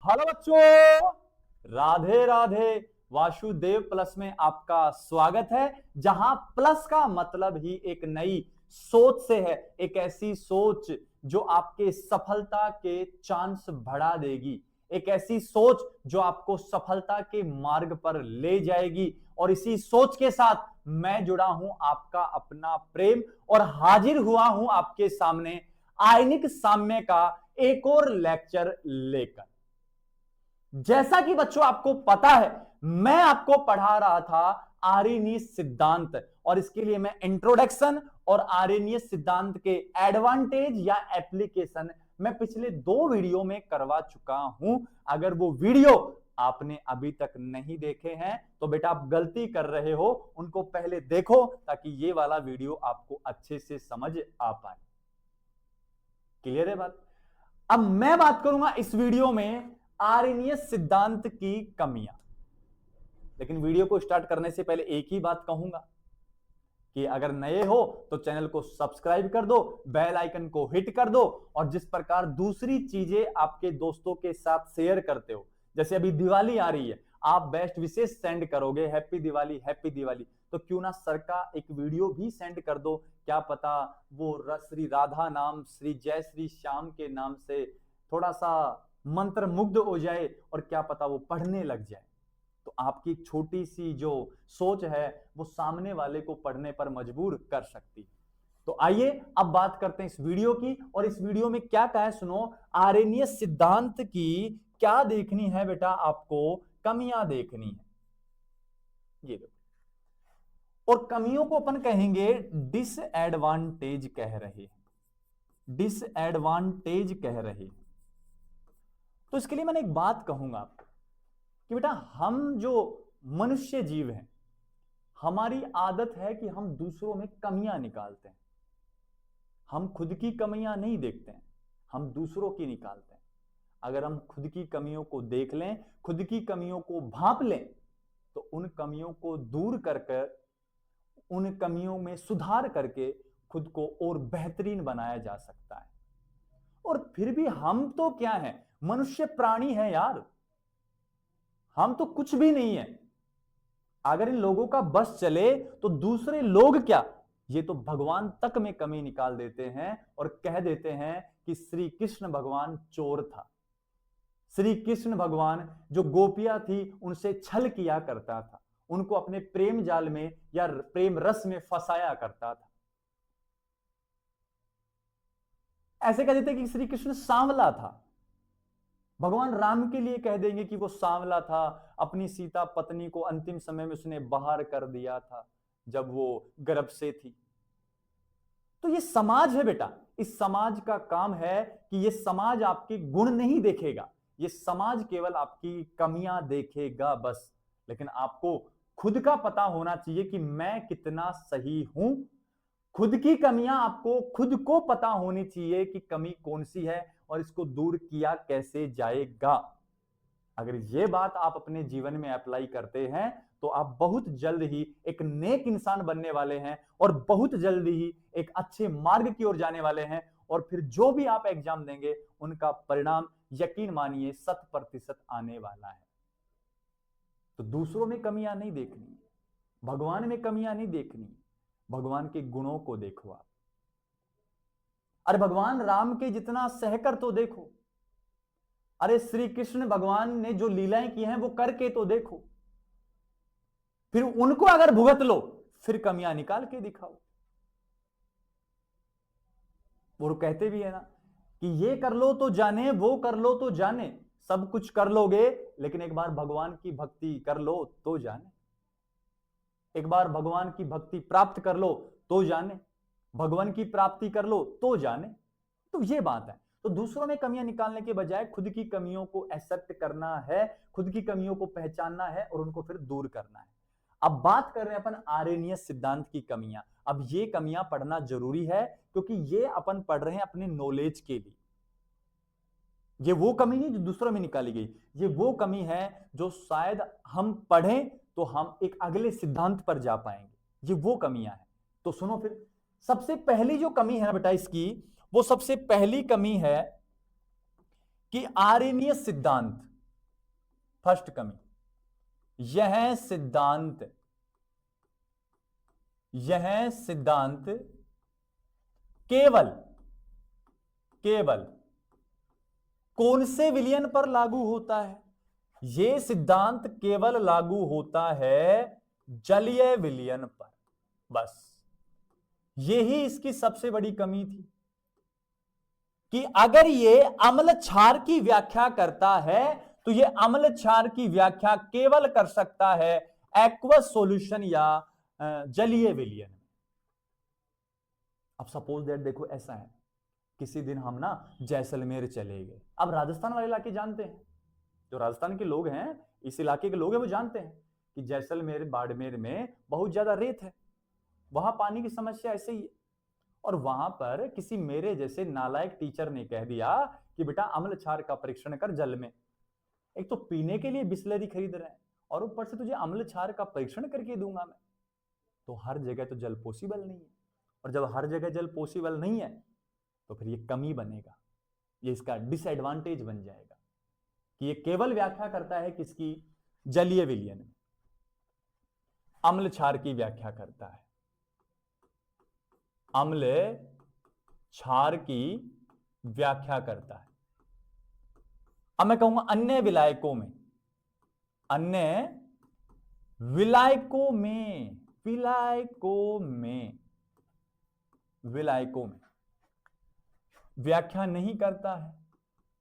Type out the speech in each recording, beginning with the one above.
Hello बच्चों, Radhe Radhe. Vasudev plus में आपका स्वागत है, जहां प्लस का मतलब ही एक नई सोच से है। एक ऐसी सोच जो आपके सफलता के चांस बढ़ा देगी, एक ऐसी सोच जो आपको सफलता के मार्ग पर ले जाएगी। और इसी सोच के साथ मैं जुड़ा हूं, आपका अपना प्रेम, और हाजिर हुआ हूं आपके सामने आयनिक साम्य का एक और लेक्चर लेकर। जैसा कि बच्चों आपको पता है, मैं आपको पढ़ा रहा था आर्यनीय सिद्धांत, और इसके लिए मैं इंट्रोडक्शन और आर्यनीय सिद्धांत के एडवांटेज या एप्लीकेशन मैं पिछले 2 वीडियो में करवा चुका हूं। अगर वो वीडियो आपने अभी तक नहीं देखे हैं तो बेटा आप गलती कर रहे हो, उनको पहले देखो ताकि ये वाला वीडियो आपको अच्छे से समझ आ पाए। क्लियर है बात? अब मैं बात करूंगा इस वीडियो में आर्यनीय सिद्धांत की कमियां। लेकिन वीडियो को स्टार्ट करने से पहले एक ही बात कहूंगा कि अगर नए हो तो चैनल को सब्सक्राइब कर दो, बेल आइकन को हिट कर दो, और जिस प्रकार दूसरी चीजें आपके दोस्तों के साथ शेयर करते हो, जैसे अभी दिवाली आ रही है, आप बेस्ट विशेष सेंड करोगे, हैप्पी दिवाली हैप्पी दिवाली, तो क्यों ना सर का एक वीडियो भी सेंड कर दो। क्या पता वो श्री राधा नाम, श्री जय श्री श्याम के नाम से थोड़ा सा मंत्र मुग्ध हो जाए, और क्या पता वो पढ़ने लग जाए। तो आपकी छोटी सी जो सोच है वो सामने वाले को पढ़ने पर मजबूर कर सकती। तो आइए अब बात करते हैं इस वीडियो की, और इस वीडियो में क्या कहा है सुनो। आर्यनीय सिद्धांत की क्या देखनी है बेटा, आपको कमियां देखनी है, ये देखो। और कमियों को अपन कहेंगे डिसएडवांटेज कह रहे हैं, डिसएडवांटेज कह रहे हैं। तो इसके लिए मैंने एक बात कहूंगा आपको कि बेटा हम जो मनुष्य जीव हैं, हमारी आदत है कि हम दूसरों में कमियां निकालते हैं। हम खुद की कमियां नहीं देखते हैं, हम दूसरों की निकालते हैं। अगर हम खुद की कमियों को देख लें, खुद की कमियों को भांप लें, तो उन कमियों को दूर कर कर, उन कमियों में सुधार करके खुद को और बेहतरीन बनाया जा सकता है। और फिर भी हम तो क्या है, मनुष्य प्राणी है यार, हम तो कुछ भी नहीं है। अगर इन लोगों का बस चले तो दूसरे लोग क्या, ये तो भगवान तक में कमी निकाल देते हैं और कह देते हैं कि श्री कृष्ण भगवान चोर था, श्री कृष्ण भगवान जो गोपियां थी उनसे छल किया करता था, उनको अपने प्रेम जाल में या प्रेम रस में फंसाया करता था। ऐसे कह देते कि श्री कृष्ण सांवला था। भगवान राम के लिए कह देंगे कि वो सांवला था, अपनी सीता पत्नी को अंतिम समय में उसने बाहर कर दिया था जब वो गर्भ से थी। तो ये समाज है बेटा, इस समाज का काम है कि ये समाज आपके गुण नहीं देखेगा, ये समाज केवल आपकी कमियां देखेगा बस। लेकिन आपको खुद का पता होना चाहिए कि मैं कितना सही हूं। खुद की कमियां आपको खुद को पता होनी चाहिए कि कमी कौन सी है और इसको दूर किया कैसे जाएगा। अगर ये बात आप अपने जीवन में अप्लाई करते हैं तो आप बहुत जल्द ही एक नेक इंसान बनने वाले हैं, और बहुत जल्द ही एक अच्छे मार्ग की ओर जाने वाले हैं। और फिर जो भी आप एग्जाम देंगे उनका परिणाम यकीन मानिए 100% आने वाला है। तो दूसरों में कमियां नहीं देखनी, भगवान में कमियां नहीं देखनी, भगवान के गुणों को देखो आप। अरे भगवान राम के जितना सहकर तो देखो, अरे श्री कृष्ण भगवान ने जो लीलाएं की हैं वो करके तो देखो। फिर उनको अगर भुगत लो, फिर कमियां निकाल के दिखाओ। वो कहते भी है ना कि ये कर लो तो जाने, वो कर लो तो जाने, सब कुछ कर लोगे लेकिन एक बार भगवान की भक्ति कर लो तो जाने, एक बार भगवान की भक्ति प्राप्त कर लो तो जाने, भगवान की प्राप्ति कर लो तो जाने। तो ये बात है। तो दूसरों में कमियां निकालने के बजाय खुद की कमियों को एक्सेप्ट करना है, खुद की कमियों को पहचानना है और उनको फिर दूर करना है। अब बात कर रहे हैं अपन आर्यनीय सिद्धांत की कमियां। अब ये कमियां पढ़ना जरूरी है क्योंकि ये अपन पढ़ रहे हैं अपने नॉलेज के लिए। ये वो कमी नहीं जो दूसरों में निकाली गई, ये वो कमी है जो शायद हम पढ़ें तो हम एक अगले सिद्धांत पर जा पाएंगे। ये वो कमियां हैं। तो सुनो फिर, सबसे पहली जो कमी है ना बेटा इसकी, वो सबसे पहली कमी है कि आर्यनीय सिद्धांत फर्स्ट कमी, यह सिद्धांत केवल कौन से विलयन पर लागू होता है? यह सिद्धांत केवल लागू होता है जलीय विलयन पर। बस यही इसकी सबसे बड़ी कमी थी कि अगर ये अम्ल क्षार की व्याख्या करता है तो ये अम्ल क्षार की व्याख्या केवल कर सकता है एक्वस सॉल्यूशन या जलीय विलयन में। अब सपोज दैट देखो ऐसा है, किसी दिन हम ना जैसलमेर चले गए। अब राजस्थान वाले इलाके जानते हैं, जो राजस्थान के लोग हैं, इस इलाके के लोग हैं, वो जानते हैं कि जैसलमेर बाड़मेर में बहुत ज्यादा रेत है, वहां पानी की समस्या ऐसे ही है। और वहां पर किसी मेरे जैसे नालायक टीचर ने कह दिया कि बेटा अम्ल क्षार का परीक्षण कर जल में। एक तो पीने के लिए बिस्लरी खरीद रहे हैं और ऊपर से तुझे अम्ल क्षार का परीक्षण करके दूंगा मैं। तो हर जगह तो जल पॉसिबल नहीं है, और जब हर जगह जल पॉसिबल नहीं है तो फिर ये कमी बनेगा, ये इसका डिसएडवांटेज बन जाएगा कि ये केवल व्याख्या करता है किसकी? जलीय विलयन में, अम्ल क्षार की व्याख्या करता है, अम्ल क्षार की व्याख्या करता है। अब मैं कहूंगा अन्य विलायकों में व्याख्या नहीं करता है।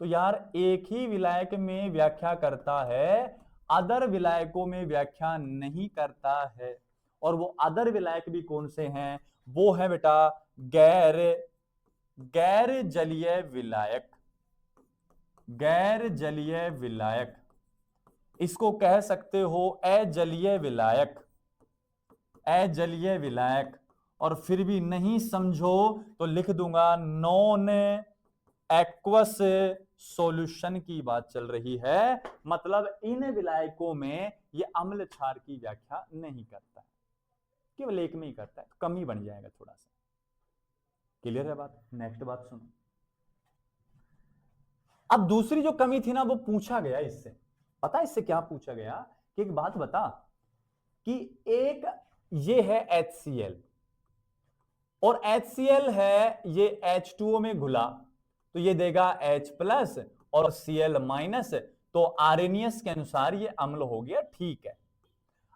तो यार एक ही विलायक में व्याख्या करता है, अदर विलायकों में व्याख्या नहीं करता है। और वो अदर विलायक भी कौन से हैं? वो है बेटा गैर जलीय विलायक, इसको कह सकते हो अजलीय विलायक। और फिर भी नहीं समझो तो लिख दूंगा नॉन एक्वस सॉल्यूशन की बात चल रही है। मतलब इन विलायकों में ये अम्ल क्षार की व्याख्या नहीं करता है, केवल एक में ही करता है, तो कमी बन जाएगा थोड़ा सा। क्लियर है बात? नेक्स्ट बात सुनो। अब दूसरी जो कमी थी ना, वो पूछा गया इससे, पता है इससे क्या पूछा गया कि एक बात बता कि एक ये है HCl और HCl है ये H2O में घुला, तो ये देगा H+ और Cl-, तो आर्हेनियस के अनुसार ये अम्ल हो गया, ठीक है।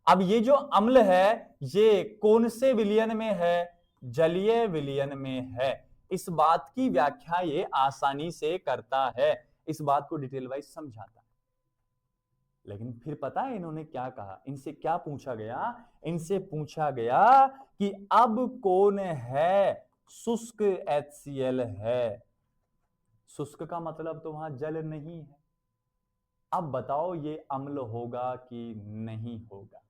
अब ये जो अम्ल है ये कौन से विलयन में है? जलीय विलयन में है। इस बात की व्याख्या ये आसानी से करता है, इस बात को डिटेल वाइज समझाता है। लेकिन फिर पता है इन्होंने क्या कहा? इनसे क्या पूछा गया? इनसे पूछा गया कि अब कौन है शुष्क HCl है। शुष्क का मतलब तो वहां जल नहीं है। अब बताओ ये अम्ल होगा कि नहीं होगा?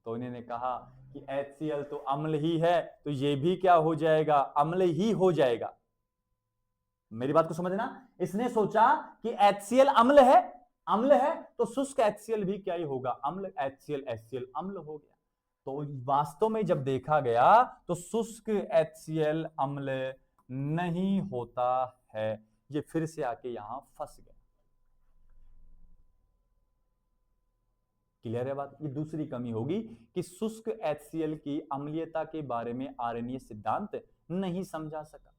तो इन्होंने कहा कि HCl तो अम्ल ही है, तो ये भी क्या हो जाएगा? अम्ल ही हो जाएगा। मेरी बात को समझना, इसने सोचा कि HCl अम्ल है तो शुष्क HCl भी क्या ही होगा? अम्ल। HCl अम्ल हो गया। तो वास्तव में जब देखा गया तो शुष्क HCl अम्ल नहीं होता है। ये फिर से आके यहां फंस गया। क्लियर है बात? ये दूसरी कमी होगी कि शुष्क HCl की अम्लीयता के बारे में आर्हेनियस सिद्धांत नहीं समझा सका।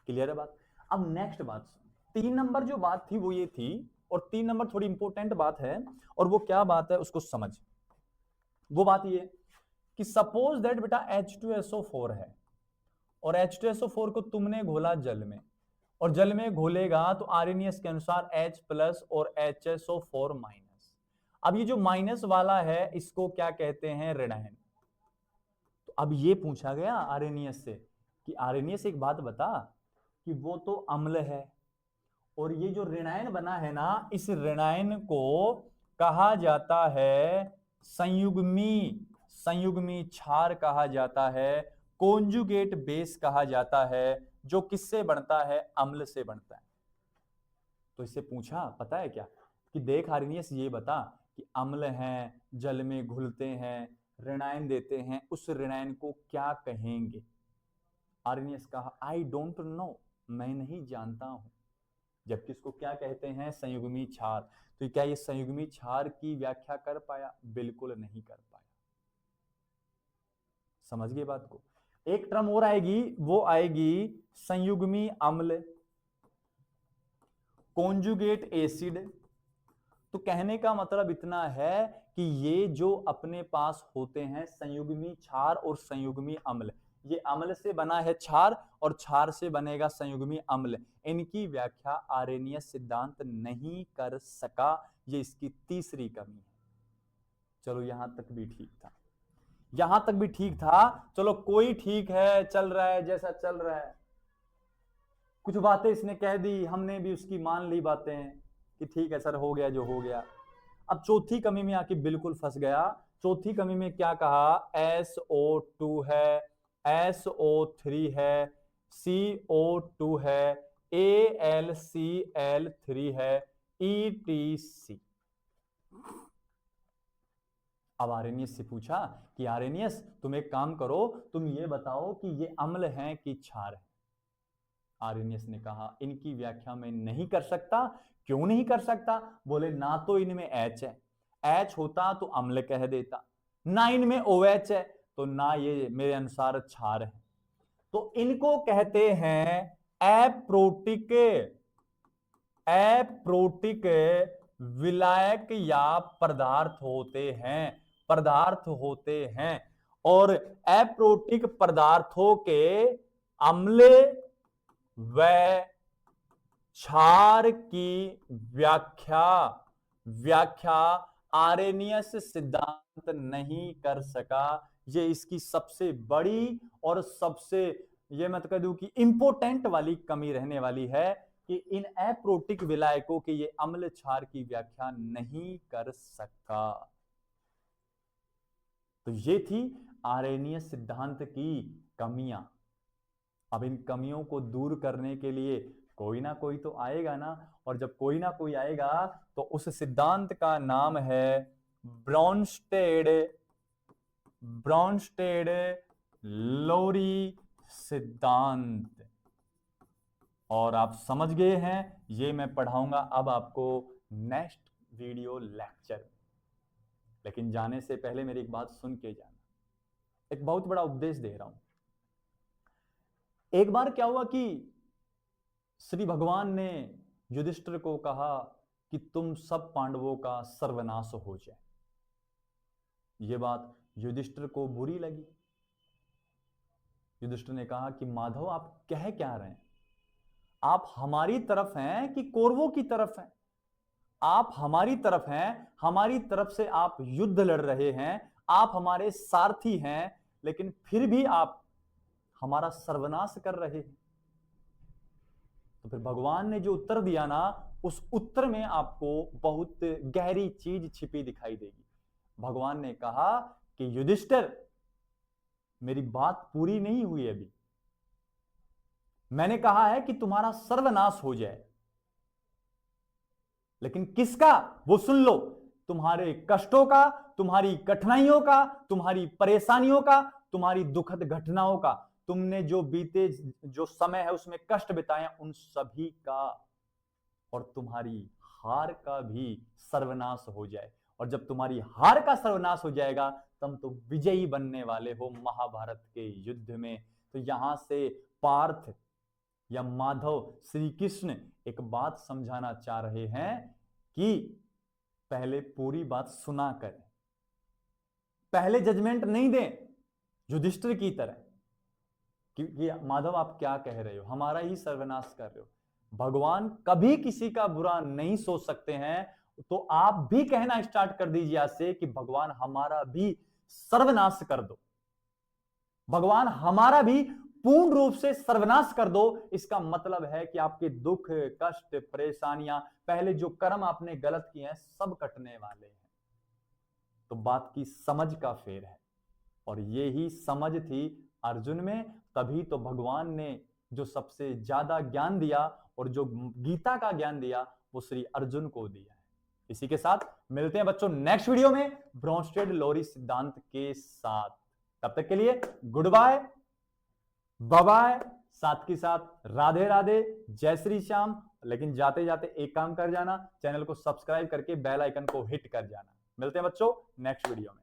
क्लियर है बात? अब नेक्स्ट बात, 3 नंबर जो बात थी वो ये थी, और 3 नंबर थोड़ी इंपॉर्टेंट बात है, और वो क्या बात है उसको समझ। वो बात ये कि सपोज दैट बेटा H2SO4 है और H2SO4 को तुमने घोला जल में, और जल में घोलेगा तो आर्हेनियस के अनुसार H+ और HSO4-। अब ये जो माइनस वाला है इसको क्या कहते हैं? ऋणायन। तो अब ये पूछा गया आर्हेनियस से कि आर्हेनियस एक बात बता कि वो तो अम्ल है, और ये जो ऋणायन बना है ना, इस ऋणायन को कहा जाता है संयुग्मी क्षार कहा जाता है, कॉन्जुगेट बेस कहा जाता है, जो किससे बनता है? अम्ल से बनता है। तो इससे पूछा पता है क्या कि देख आर्हेनियस ये बता कि अम्ल हैं, जल में घुलते हैं, ऋणायन देते हैं, उस ऋणायन को क्या कहेंगे? आर्हेनियस कहा आई डोंट नो, मैं नहीं जानता हूं। जबकि इसको क्या कहते हैं, संयुग्मी क्षार। तो क्या ये संयुग्मी क्षार की व्याख्या कर पाया? बिल्कुल नहीं कर पाया। समझ गए बात को। एक टर्म और आएगी, वो आएगी संयुग्मी अम्ल, कॉन्जुगेट एसिड। तो कहने का मतलब इतना है कि ये जो अपने पास होते हैं संयुग्मी क्षार और संयुग्मी अम्ल, ये अम्ल से बना है क्षार और क्षार से बनेगा संयुग्मी अम्ल, इनकी व्याख्या आरेनियस सिद्धांत नहीं कर सका। ये इसकी तीसरी कमी है। चलो यहां तक भी ठीक था, यहां तक भी ठीक था। चलो कोई ठीक है, चल रहा है जैसा चल रहा है। कुछ बातें इसने कह दी, हमने भी उसकी मान ली बातें कि ठीक है सर, हो गया जो हो गया। अब चौथी कमी में आके बिल्कुल फंस गया। चौथी कमी में क्या कहा, SO2 है, SO3 है, CO2 है, AlCl3 है, ETC। अब आर्यनियस से पूछा कि आर्यनियस तुम एक काम करो, तुम ये बताओ कि ये अम्ल हैं कि क्षार है। आर्यनियस ने कहा इनकी व्याख्या मैं नहीं कर सकता। क्यों नहीं कर सकता? बोले ना तो इनमें H है, H होता तो अम्ल कह देता, ना इनमें OH है तो ना ये मेरे अनुसार क्षार है। तो इनको कहते हैं एप्रोटिक, एप्रोटिक विलायक या पदार्थ होते हैं, पदार्थ होते हैं। और एप्रोटिक पदार्थों के अम्ल व क्षार की व्याख्या आरेनियस सिद्धांत नहीं कर सका। ये इसकी सबसे बड़ी और सबसे, ये मैं तो कह दूं कि इंपोर्टेंट वाली कमी रहने वाली है कि इन एप्रोटिक विलायकों के ये अम्ल क्षार की व्याख्या नहीं कर सका। तो ये थी आरेनियस सिद्धांत की कमियां। अब इन कमियों को दूर करने के लिए कोई ना कोई तो आएगा ना, और जब कोई ना कोई आएगा तो उस सिद्धांत का नाम है ब्रॉन्स्टेड, ब्रॉन्स्टेड लोरी सिद्धांत। और आप समझ गए हैं, ये मैं पढ़ाऊंगा अब आपको नेक्स्ट वीडियो लेक्चर में। लेकिन जाने से पहले मेरी एक बात सुन के जाना, एक बहुत बड़ा उपदेश दे रहा हूं। एक बार क्या हुआ कि श्री भगवान ने युधिष्ठिर को कहा कि तुम सब पांडवों का सर्वनाश हो जाए। यह बात युधिष्ठिर को बुरी लगी। युधिष्ठिर ने कहा कि माधव आप कह क्या रहे हैं? आप हमारी तरफ हैं कि कौरवों की तरफ हैं? आप हमारी तरफ हैं, हमारी तरफ से आप युद्ध लड़ रहे हैं, आप हमारे सारथी हैं, लेकिन फिर भी आप हमारा सर्वनाश कर रहे हैं। तो फिर भगवान ने जो उत्तर दिया ना, उस उत्तर में आपको बहुत गहरी चीज छिपी दिखाई देगी। भगवान ने कहा कि युधिष्ठिर, मेरी बात पूरी नहीं हुई अभी। मैंने कहा है कि तुम्हारा सर्वनाश हो जाए, लेकिन किसका वो सुन लो। तुम्हारे कष्टों का, तुम्हारी कठिनाइयों का, तुम्हारी परेशानियों का, तुम्हारी दुखद घटनाओं का, तुमने जो बीते जो समय है उसमें कष्ट बिताए, उन सभी का और तुम्हारी हार का भी सर्वनाश हो जाए। और जब तुम्हारी हार का सर्वनाश हो जाएगा, तुम तो विजयी बनने वाले हो महाभारत के युद्ध में। तो यहां से पार्थ या माधव श्री कृष्ण एक बात समझाना चाह रहे हैं कि पहले पूरी बात सुना करें, पहले जजमेंट नहीं दें युधिष्ठिर की तरह कि माधव आप क्या कह रहे हो, हमारा ही सर्वनाश कर रहे हो। भगवान कभी किसी का बुरा नहीं सोच सकते हैं। तो आप भी कहना स्टार्ट कर दीजिए आज से कि भगवान हमारा भी सर्वनाश कर दो, भगवान हमारा भी पूर्ण रूप से सर्वनाश कर दो। इसका मतलब है कि आपके दुख, कष्ट, परेशानियां, पहले जो कर्म आपने गलत किए हैं, सब कटने वाले हैं। तो बात की समझ का फेर है, और ये ही समझ थी अर्जुन में। तभी तो भगवान ने जो सबसे ज्यादा ज्ञान दिया और जो गीता का ज्ञान दिया, वो श्री अर्जुन को दिया है। इसी के साथ मिलते हैं बच्चों नेक्स्ट वीडियो में ब्रॉन्स्टेड लोरी सिद्धांत के साथ। तब तक के लिए गुड बाय, बाय बाय, साथ के साथ राधे राधे, जय श्री श्याम। लेकिन जाते जाते एक काम कर जाना, चैनल को सब्सक्राइब करके बेल आइकन को हिट कर जाना। मिलते हैं बच्चों नेक्स्ट वीडियो में।